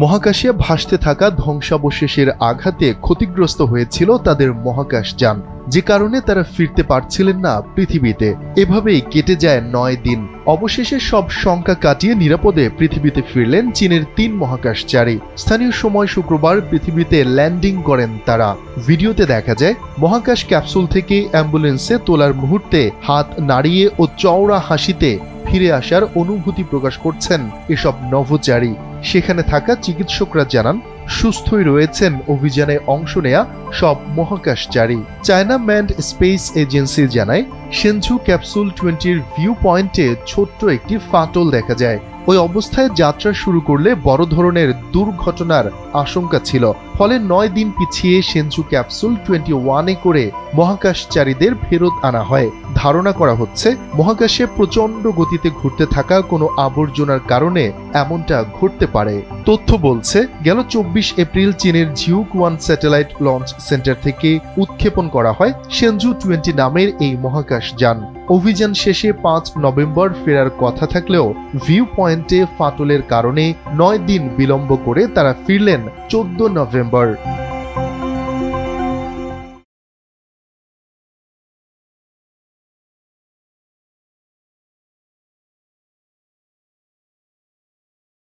মহাকাশে ভাসতে থাকা ধ্বংসাবশেষের আঘাতে ক্ষতিগ্রস্ত হয়েছিল তাদের মহাকাশযান, যে কারণে তারা ফিরতে পারছিলেন না পৃথিবীতে। এভাবেই কেটে যায় 9 দিন। অবশেষে সব শঙ্কা কাটিয়ে নিরাপদে পৃথিবীতে ফিরলেন চীনের 3 মহাকাশচারী। স্থানীয় সময় শুক্রবার পৃথিবীতে ল্যান্ডিং করেন তারা। ভিডিওতে দেখা যায় মহাকাশ ক্যাপসুল থেকে অ্যাম্বুলেন্সে তোলার মুহূর্তে হাত নাড়িয়ে ও চওড়া হাসিতে ফিরে আসার অনুভূতি প্রকাশ করছেন এসব নভোচারী। সেখানে থাকা চিকিৎসকরা জানান সুস্থই রয়েছেন অভিযানে অংশ নেয়া সব মহাকাশচারী। চায়না ম্যানড স্পেস এজেন্সি জানায় সেনঝু ক্যাপসুল 20 ভিউ পয়েন্টে ছোট্ট একটি ফাটল দেখা যায়। ওই অবস্থায় যাত্রা শুরু করলে বড় ধরনের দুর্ঘটনার আশঙ্কা ছিল। ফলে 9 দিন পিছিয়ে সেনঝু ক্যাপসুল 21-এ করে মহাকাশচারীদের ফেরত আনা হয়। ধারণা করা হচ্ছে মহাকাশে প্রচণ্ড গতিতে ঘুরতে থাকা কোনো আবর্জনার কারণে এমনটা ঘটতে পারে। তথ্য বলছে গেল 24 এপ্রিল চীনের ঝিউকুয়ান স্যাটেলাইট লঞ্চ সেন্টার থেকে উৎক্ষেপণ করা হয় সেনঝু 20 নামের এই মহাকাশযান। অভিযান শেষে 5 নভেম্বর ফেরার কথা থাকলেও ভিউ পয়েন্টে ফাটলের কারণে 9 দিন বিলম্ব করে তারা ফিরলেন 14 নভেম্বর।